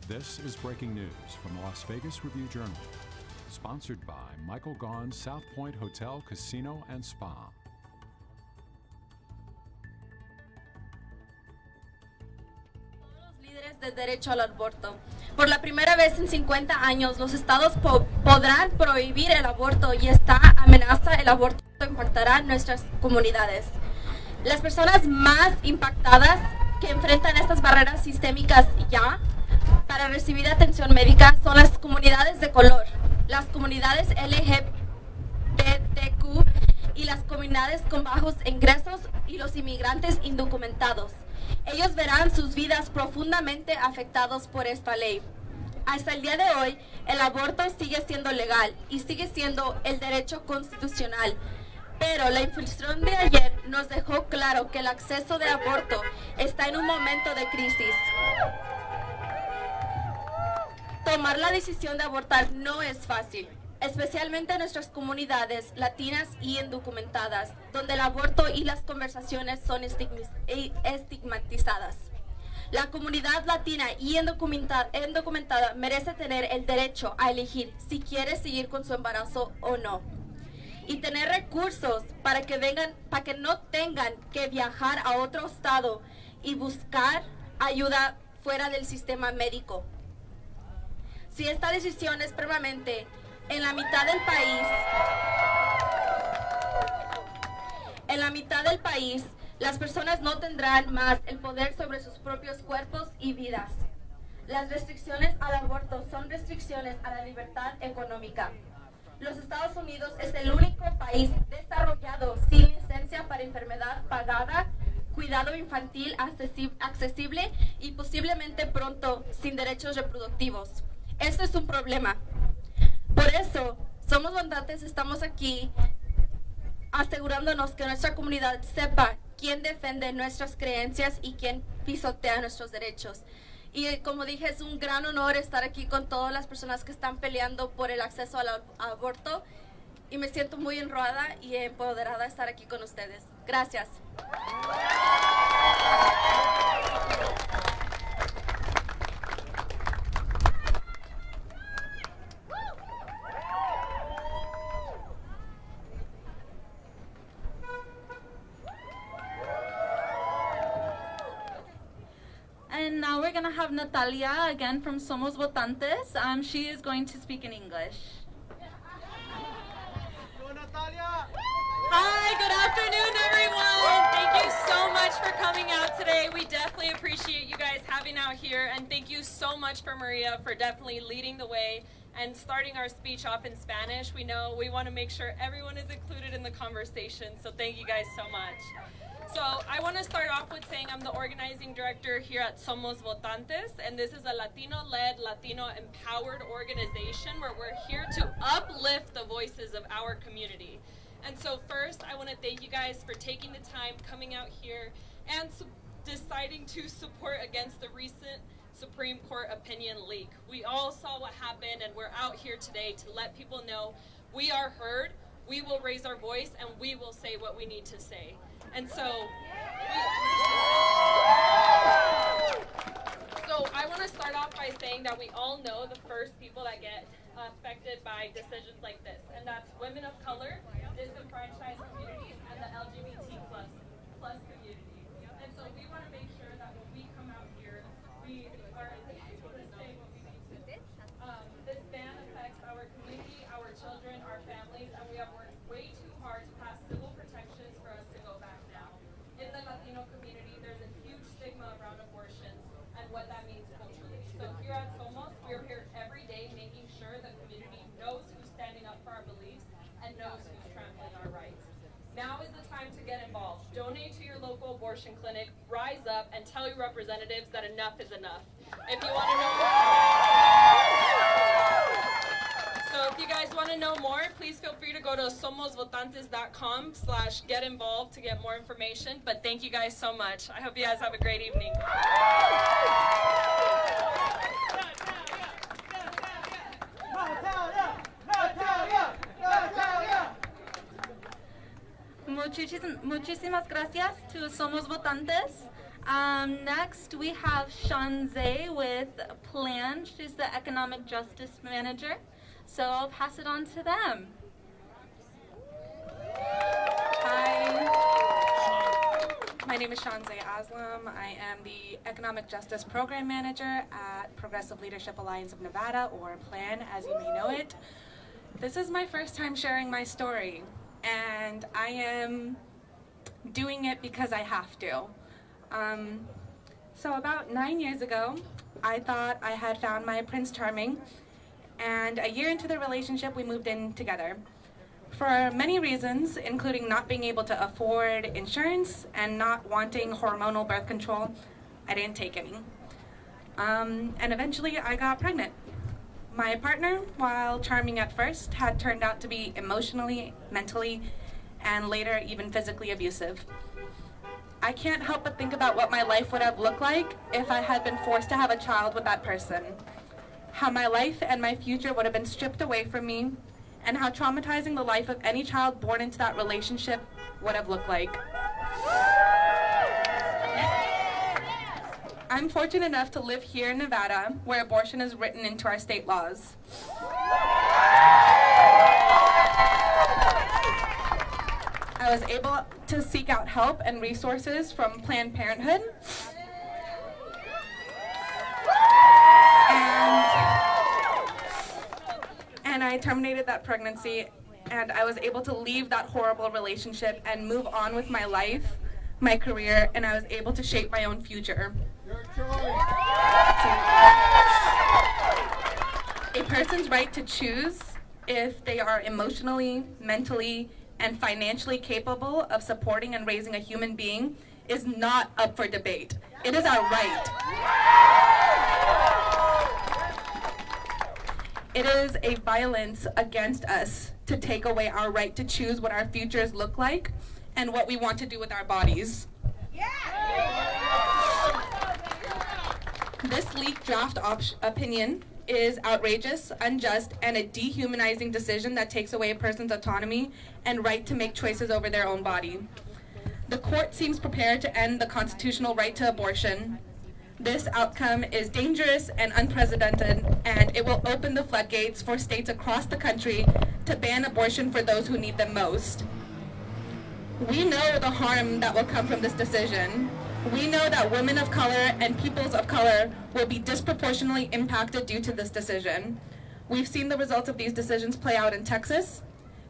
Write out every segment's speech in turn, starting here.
This is breaking news from the Las Vegas Review-Journal, sponsored by Michael Gaughan's South Point Hotel, Casino, and Spa. Líderes del derecho al aborto. Por la primera vez en 50 años, los estados podrán prohibir el aborto y esta amenaza el aborto impactará nuestras comunidades. Las personas más impactadas que enfrentan estas barreras sistémicas ya para recibir atención médica son las comunidades de color, las comunidades LGBTQ y las comunidades con bajos ingresos y los inmigrantes indocumentados. Ellos verán sus vidas profundamente afectados por esta ley. Hasta el día de hoy, el aborto sigue siendo legal y sigue siendo el derecho constitucional. Pero la inflación de ayer nos dejó claro que el acceso de aborto está en un momento de crisis. Tomar la decisión de abortar no es fácil, especialmente en nuestras comunidades latinas y indocumentadas, donde el aborto y las conversaciones son estigmatizadas. La comunidad latina y indocumentada merece tener el derecho a elegir si quiere seguir con su embarazo o no. Y tener recursos para que no tengan que viajar a otro estado y buscar ayuda fuera del sistema médico. Si esta decisión es permanente, en la mitad del país, las personas no tendrán más el poder sobre sus propios cuerpos y vidas. Las restricciones al aborto son restricciones a la libertad económica. Los Estados Unidos es el único país desarrollado sin licencia para enfermedad pagada, cuidado infantil accesible y posiblemente pronto sin derechos reproductivos. Esto es un problema. Por eso, Somos Votantes estamos aquí asegurándonos que nuestra comunidad sepa quién defiende nuestras creencias y quién pisotea nuestros derechos. Y como dije, es un gran honor estar aquí con todas las personas que están peleando por el acceso al aborto y me siento muy honrada y empoderada de estar aquí con ustedes. Gracias. And now we're going to have Natalia again from Somos Votantes. She is going to speak in English. Hi, good afternoon, everyone. Thank you so much for coming out today. We definitely appreciate you guys having out here, and thank you so much for Maria for definitely leading the way and starting our speech off in Spanish. We know we want to make sure everyone is included in the conversation, so thank you guys so much. So I want to start off with saying I'm the organizing director here at Somos Votantes, and this is a Latino-led, Latino-empowered organization where we're here to uplift the voices of our community. And so first, I want to thank you guys for taking the time, coming out here, and deciding to support against the recent Supreme Court opinion leak. We all saw what happened, and we're out here today to let people know we are heard, we will raise our voice, and we will say what we need to say. And so I want to start off by saying that we all know the first people that get affected by decisions like this, and that's women of color, disenfranchised communities, and the LGBT plus community. And so we want to make sure that when we come out here, we are able to say what we need to. This ban affects our community, our children, our families, and we have worked way too hard to pass civil protections for us to go back now. In the Latino community, there's a huge stigma around abortions and what that means culturally. So here at Somos, we're here every day making sure the community knows who's standing up for our beliefs and knows who's trampling our rights. Now is the time to get involved. Donate to your local abortion clinic, rise up, and tell your representatives that enough is enough. If you want to know more, so if you guys want to know more, please feel free to go to somosvotantes.com/get-involved to get more information. But thank you guys so much. I hope you guys have a great evening. Muchísimas gracias to Somos Votantes. Next, we have Shanze with Plan. She's the Economic Justice Manager. So I'll pass it on to them. Hi, my name is Shanze Aslam. I am the Economic Justice Program Manager at Progressive Leadership Alliance of Nevada, or PLAN as you may know it. This is my first time sharing my story, and I am doing it because I have to. So about 9 years ago, I thought I had found my Prince Charming, and a year into the relationship, we moved in together. For many reasons, including not being able to afford insurance and not wanting hormonal birth control, I didn't take any. And eventually I got pregnant. My partner, while charming at first, had turned out to be emotionally, mentally, and later even physically abusive. I can't help but think about what my life would have looked like if I had been forced to have a child with that person. How my life and my future would have been stripped away from me, and how traumatizing the life of any child born into that relationship would have looked like. I'm fortunate enough to live here in Nevada, where abortion is written into our state laws. I was able to seek out help and resources from Planned Parenthood. And I terminated that pregnancy, and I was able to leave that horrible relationship and move on with my life, my career, and I was able to shape my own future. A person's right to choose if they are emotionally, mentally, and financially capable of supporting and raising a human being is not up for debate. It is our right. It is a violence against us to take away our right to choose what our futures look like and what we want to do with our bodies. This leaked draft opinion is outrageous, unjust, and a dehumanizing decision that takes away a person's autonomy and right to make choices over their own body. The court seems prepared to end the constitutional right to abortion. This outcome is dangerous and unprecedented, and it will open the floodgates for states across the country to ban abortion for those who need them most. We know the harm that will come from this decision. We know that women of color and peoples of color will be disproportionately impacted due to this decision. We've seen the results of these decisions play out in Texas.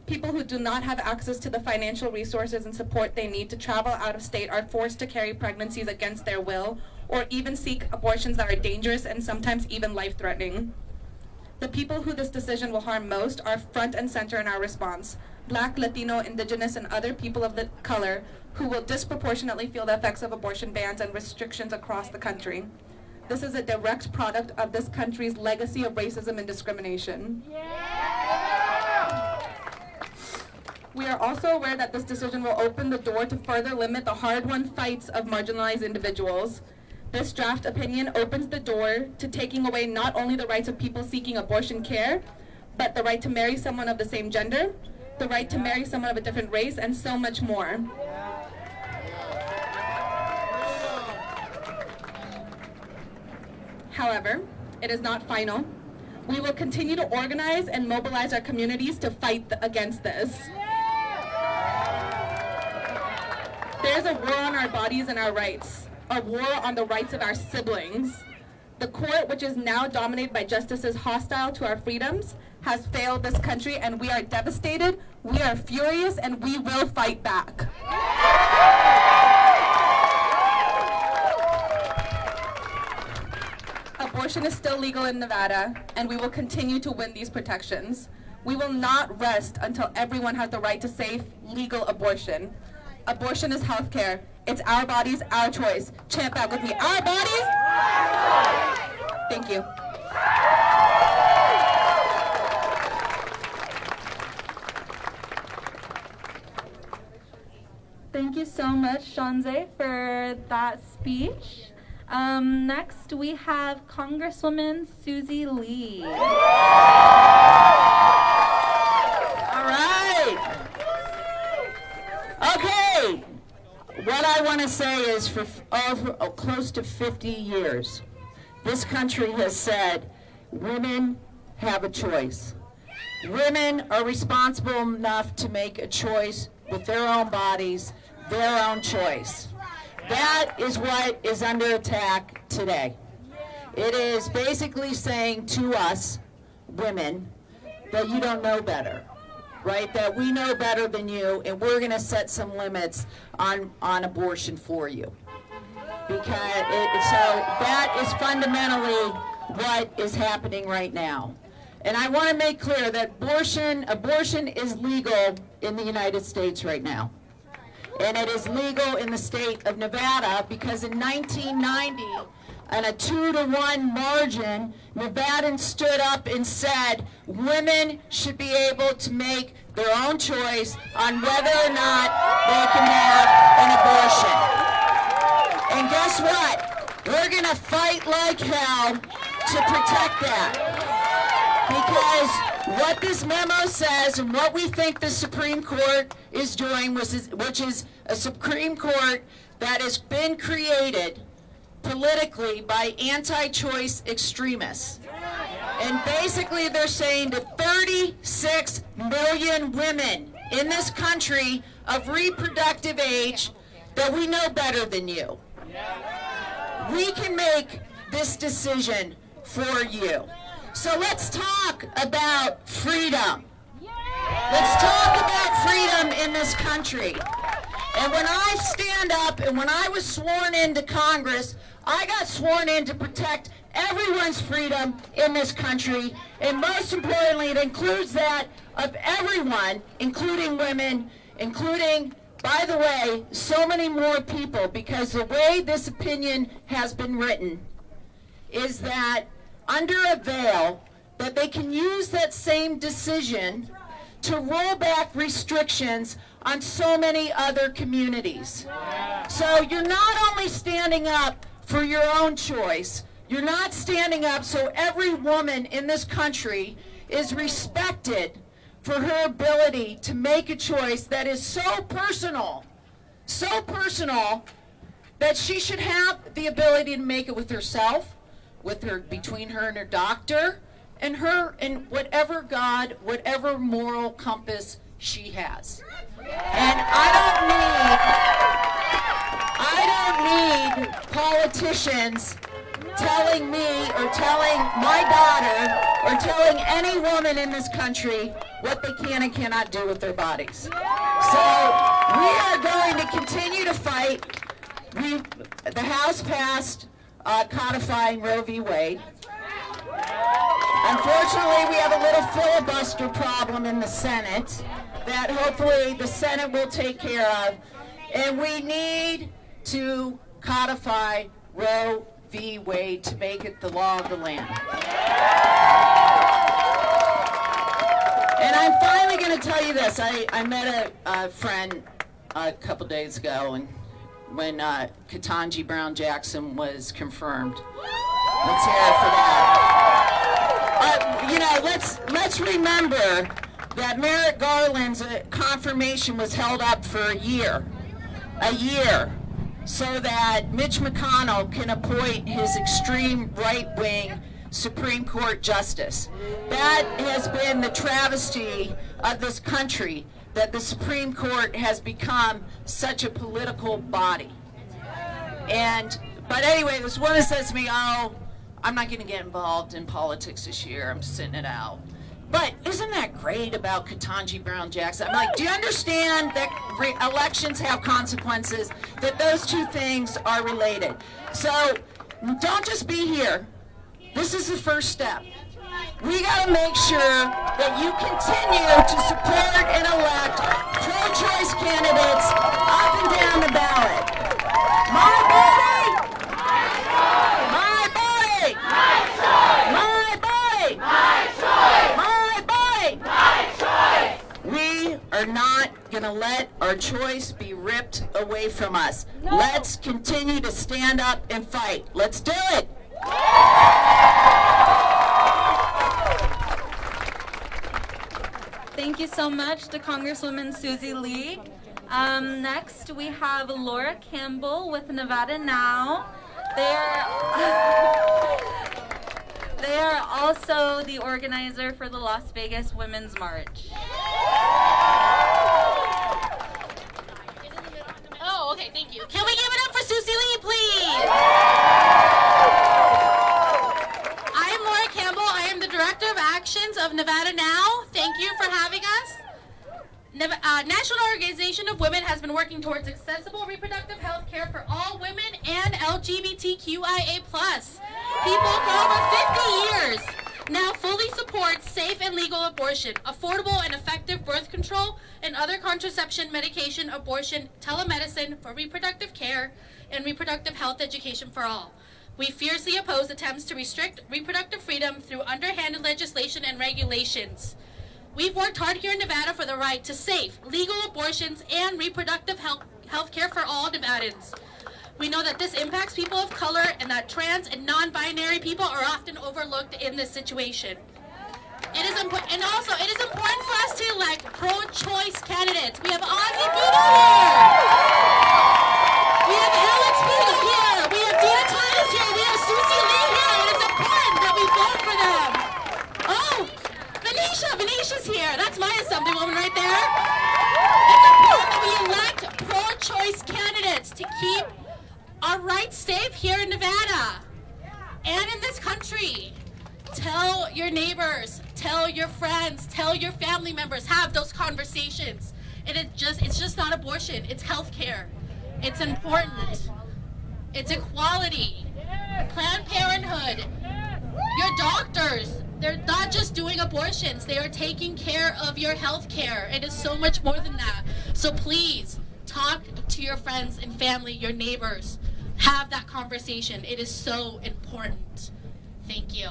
People who do not have access to the financial resources and support they need to travel out of state are forced to carry pregnancies against their will, or even seek abortions that are dangerous and sometimes even life-threatening. The people who this decision will harm most are front and center in our response: Black, Latino, Indigenous, and other people of color who will disproportionately feel the effects of abortion bans and restrictions across the country. This is a direct product of this country's legacy of racism and discrimination. We are also aware that this decision will open the door to further limit the hard-won fights of marginalized individuals. This draft opinion opens the door to taking away not only the rights of people seeking abortion care, but the right to marry someone of the same gender, the right to marry someone of a different race, and so much more. However, it is not final. We will continue to organize and mobilize our communities to fight against this. There's a war on our bodies and our rights, a war on the rights of our siblings. The court, which is now dominated by justices hostile to our freedoms, has failed this country, and we are devastated, we are furious, and we will fight back. Abortion is still legal in Nevada, and we will continue to win these protections. We will not rest until everyone has the right to safe, legal abortion. Abortion is healthcare. It's our bodies, our choice. Chant that with me. Our bodies. Thank you. Thank you so much, Shanze, for that speech. Next, we have Congresswoman Susie Lee. All right. Okay. What I want to say is because for close to 50 years, this country has said women have a choice. Women are responsible enough to make a choice with their own bodies, their own choice. That is what is under attack today. It is basically saying to us, women, that you don't know better, right? That we know better than you, and we're going to set some limits on abortion for you. Because so that is fundamentally what is happening right now. And I want to make clear that abortion is legal in the United States right now. And it is legal in the state of Nevada because in 1990, on a 2-to-1 margin, Nevadans stood up and said women should be able to make their own choice on whether or not they can have an abortion. And guess what? We're going to fight like hell to protect that. Because what this memo says and what we think the Supreme Court is doing, which is a Supreme Court that has been created politically by anti-choice extremists. And basically they're saying to 36 million women in this country of reproductive age that we know better than you. We can make this decision for you. So let's talk about freedom. Let's talk about freedom in this country. And when I stand up and when I was sworn into Congress, I got sworn in to protect everyone's freedom in this country. And most importantly, it includes that of everyone, including women, including, by the way, so many more people, because the way this opinion has been written is that under a veil, that they can use that same decision to roll back restrictions on so many other communities. So you're not only standing up for your own choice, you're not standing up so every woman in this country is respected for her ability to make a choice that is so personal that she should have the ability to make it with herself, between her and her doctor, and her and whatever moral compass she has. And I don't need politicians telling me or telling my daughter or telling any woman in this country what they can and cannot do with their bodies. So we are going to continue to fight. The House passed codifying Roe v. Wade. Unfortunately, we have a little filibuster problem in the Senate that hopefully the Senate will take care of. And we need to codify Roe v. Wade to make it the law of the land. And I'm finally going to tell you this. I met a friend a couple days ago, and when Ketanji Brown Jackson was confirmed. Let's hear it for that. Let's remember that Merrick Garland's confirmation was held up for a year, so that Mitch McConnell can appoint his extreme right-wing Supreme Court justice. That has been the travesty of this country, that the Supreme Court has become such a political body. But anyway, this woman says to me, oh, I'm not going to get involved in politics this year. I'm sitting it out. But isn't that great about Ketanji Brown Jackson? I'm like, do you understand that elections have consequences, that those two things are related? So don't just be here. This is the first step. We got to make sure that you continue to support and elect pro-choice candidates up and down the ballot. My body! My body! My choice! My body! My choice! My body! My choice! We are not going to let our choice be ripped away from us. No. Let's continue to stand up and fight. Let's do it! Thank you so much to Congresswoman Susie Lee. Next, we have Laura Campbell with Nevada Now. They are also the organizer for the Las Vegas Women's March. Oh, okay, thank you. Can we give it up for Susie Lee, please? I am Laura Campbell. I am the Director of Actions of Nevada Now. Thank you for having us. National Organization of Women has been working towards accessible reproductive health care for all women and LGBTQIA+. People for over 50 years now fully support safe and legal abortion, affordable and effective birth control, and other contraception, medication, abortion, telemedicine for reproductive care, and reproductive health education for all. We fiercely oppose attempts to restrict reproductive freedom through underhanded legislation and regulations. We've worked hard here in Nevada for the right to safe, legal abortions and reproductive health care for all Nevadans. We know that this impacts people of color and that trans and non-binary people are often overlooked in this situation. It is important for us to elect pro-choice candidates. We have Ozzy Beagle here. We have Alex Beagle here. We have Dina Titus here. We have Susie Lee here. It is important that we vote for them. Oh, Venetia's here. That's my Assemblywoman right there. It's important that we elect pro-choice candidates to keep our rights safe here in Nevada and in this country. Tell your neighbors, tell your friends, tell your family members, have those conversations. And it's just not abortion, it's health care. It's important. It's equality. Planned Parenthood, your doctors, they're not just doing abortions, they are taking care of your health care. It is so much more than that. So please, talk to your friends and family, your neighbors. Have that conversation. It is so important. Thank you.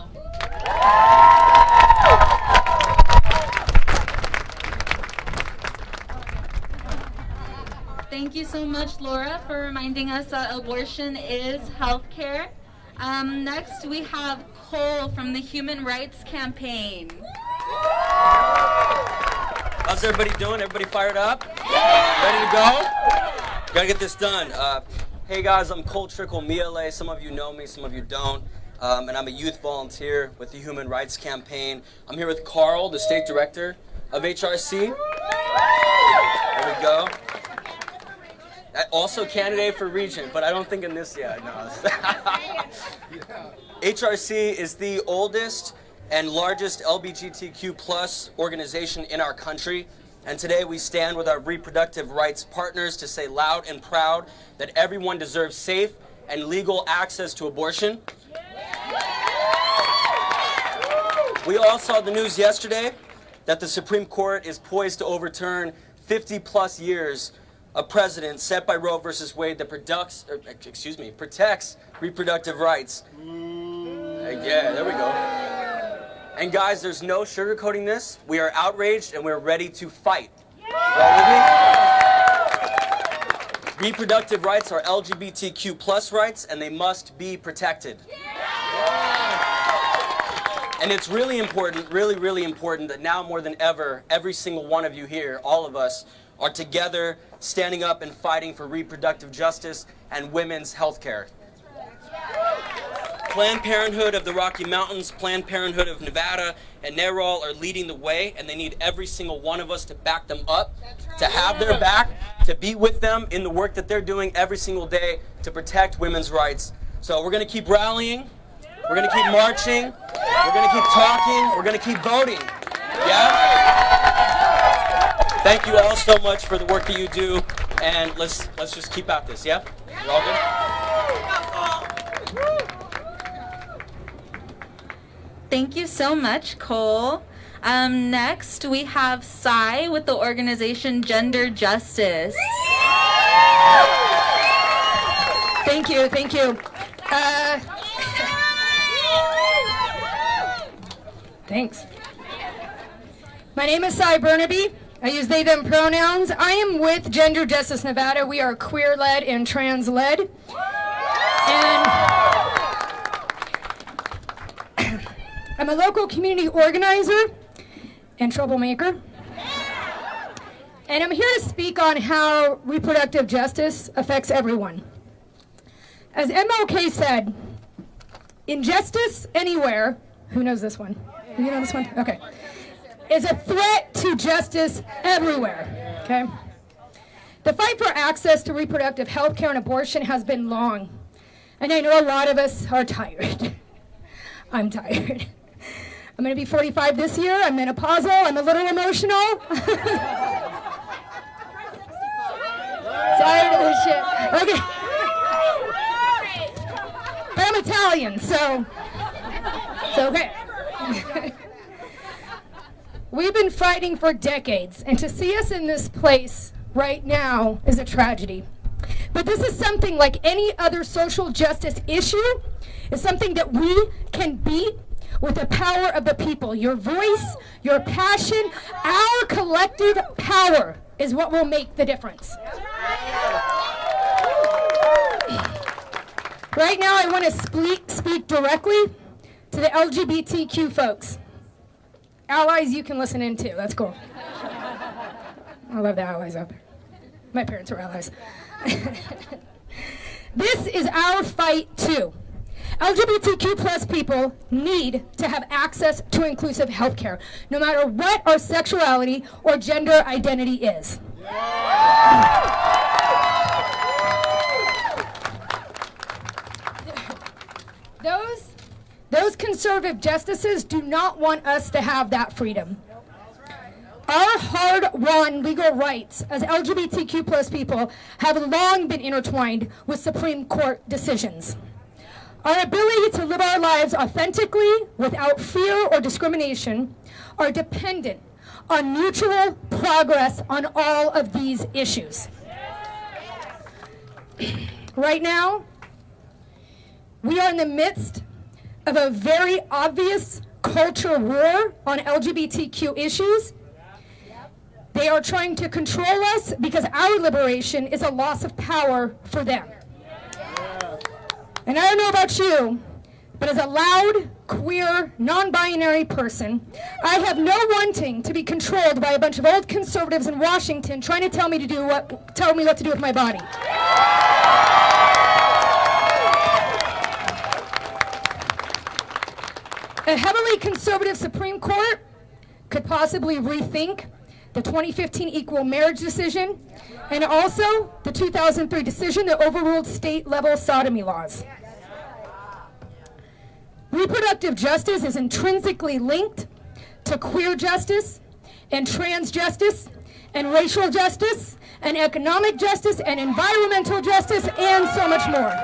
Thank you so much, Laura, for reminding us that abortion is health care. Next, we have Cole from the Human Rights Campaign. How's everybody doing? Everybody fired up? Ready to go? Gotta get this done. Hey guys, I'm Cole Trickle, MLA. Some of you know me, some of you don't. And I'm a youth volunteer with the Human Rights Campaign. I'm here with Carl, the state director of HRC. There we go. Also candidate for regent, but I don't think in this yet. No. HRC is the oldest and largest LGBTQ plus organization in our country. And today we stand with our reproductive rights partners to say loud and proud that everyone deserves safe and legal access to abortion. We all saw the news yesterday that the Supreme Court is poised to overturn 50 plus years of precedent set by Roe versus Wade that protects reproductive rights. Yeah, there we go. And guys, there's no sugarcoating this. We are outraged and we're ready to fight. Y'all with me? Reproductive rights are LGBTQ plus rights and they must be protected. And it's really important, really important that now more than ever, every single one of you here, all of us, are together standing up and fighting for reproductive justice and women's health care. Planned Parenthood of the Rocky Mountains, Planned Parenthood of Nevada, and NARAL are leading the way, and they need every single one of us to back them up, to have their back, to be with them in the work that they're doing every single day to protect women's rights. So we're going to keep rallying, we're going to keep marching, we're going to keep talking, we're going to keep voting. Yeah? Thank you all so much for the work that you do, and let's just keep at this, yeah? You all good? Thank you so much, Cole. Next, we have Sai with the organization Gender Justice. Thank you. Thanks. My name is Sai Burnaby. I use they, them pronouns. I am with Gender Justice Nevada. We are queer-led and trans-led. And I'm a local community organizer and troublemaker. And I'm here to speak on how reproductive justice affects everyone. As MLK said, injustice anywhere, who knows this one? You know this one? Okay. Is a threat to justice everywhere, okay? The fight for access to reproductive health care and abortion has been long. And I know a lot of us are tired. I'm tired. I'm gonna be 45 this year, I'm menopausal, I'm a little emotional. Tired of this shit. Okay. But I'm Italian, so it's okay. We've been fighting for decades, and to see us in this place right now is a tragedy. But this is something like any other social justice issue. It's something that we can beat with the power of the people. Your voice, your passion, our collective power is what will make the difference. Right now, I want to speak directly to the LGBTQ folks. Allies you can listen in too, that's cool. I love the allies out there. My parents were allies. This is our fight too. LGBTQ plus people need to have access to inclusive health care, no matter what our sexuality or gender identity is. Those conservative justices do not want us to have that freedom. Our hard-won legal rights as LGBTQ plus people have long been intertwined with Supreme Court decisions. Our ability to live our lives authentically without fear or discrimination are dependent on mutual progress on all of these issues. Right now, we are in the midst of a very obvious culture war on LGBTQ issues. They are trying to control us because our liberation is a loss of power for them. And I don't know about you, but as a loud, queer, non-binary person, I have no wanting to be controlled by a bunch of old conservatives in Washington trying to tell me what to do with my body. A heavily conservative Supreme Court could possibly rethink the 2015 equal marriage decision and also the 2003 decision that overruled state-level sodomy laws. Reproductive justice is intrinsically linked to queer justice and trans justice and racial justice and economic justice and environmental justice and so much more.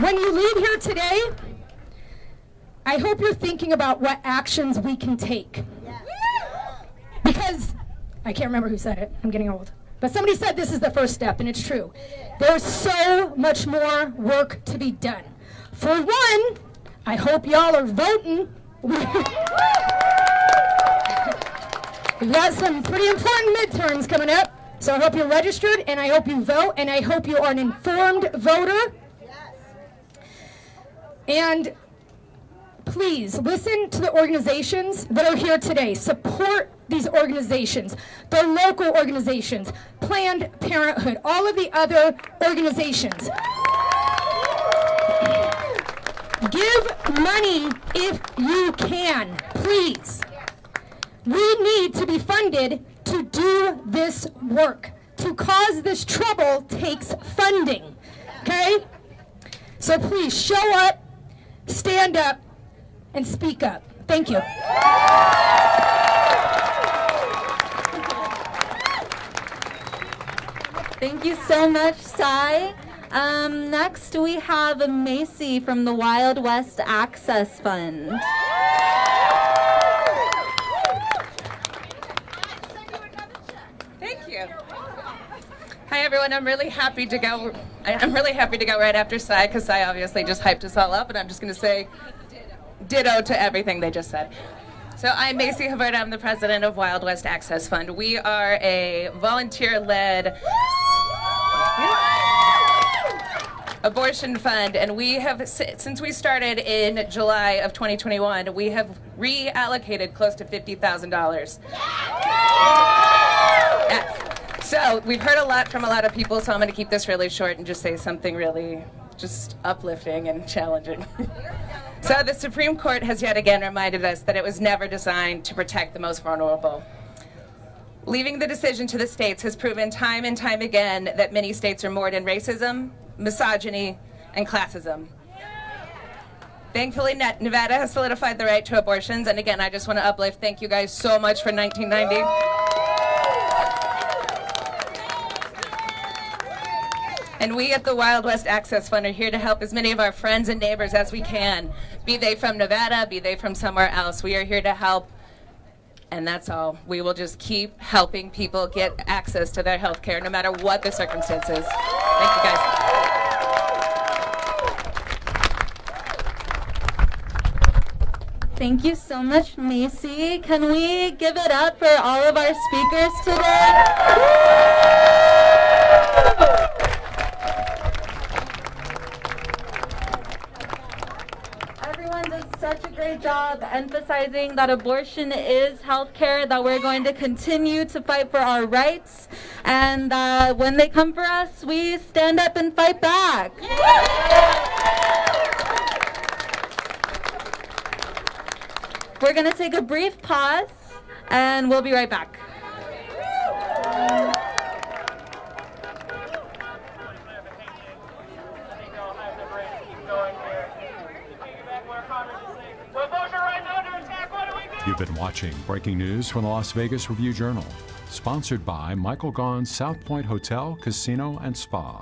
When you leave here today, I hope you're thinking about what actions we can take. Because, I can't remember who said it, I'm getting old. But somebody said this is the first step, and it's true. There's so much more work to be done. For one, I hope y'all are voting. We've got some pretty important midterms coming up, so I hope you're registered, and I hope you vote, and I hope you are an informed voter. And please listen to the organizations that are here today. Support these organizations, the local organizations, Planned Parenthood, all of the other organizations. Give money if you can, please. We need to be funded to do this work. To cause this trouble takes funding, okay? So please show up, stand up, and speak up. Thank you. Thank you so much, Cy. Next, we have Macy from the Wild West Access Fund. Thank you. Hi, everyone. I'm really happy to go right after Cy, because Cy obviously just hyped us all up, and I'm just going to say ditto to everything they just said. So I'm Macy Havard. I'm the president of Wild West Access Fund. We are a volunteer-led abortion fund, and we have, since we started in July of 2021, we have reallocated close to $50,000. Yes. So we've heard a lot from a lot of people, so I'm going to keep this really short and just say something really just uplifting and challenging. So the Supreme Court has yet again reminded us that it was never designed to protect the most vulnerable. Leaving the decision to the states has proven time and time again that many states are moored in racism, misogyny, and classism. Thankfully, Nevada has solidified the right to abortions, and again, I just want to uplift. Thank you guys so much for 1990. And we at the Wild West Access Fund are here to help as many of our friends and neighbors as we can, be they from Nevada, be they from somewhere else. We are here to help, and that's all. We will just keep helping people get access to their health care, no matter what the circumstances. Thank you, guys. Thank you so much, Macy. Can we give it up for all of our speakers today? Everyone did such a great job emphasizing that abortion is healthcare, that we're going to continue to fight for our rights, and when they come for us, we stand up and fight back. We're going to take a brief pause, and we'll be right back. You've been watching breaking news from the Las Vegas Review-Journal, sponsored by Michael Gaughan's South Point Hotel, Casino, and Spa.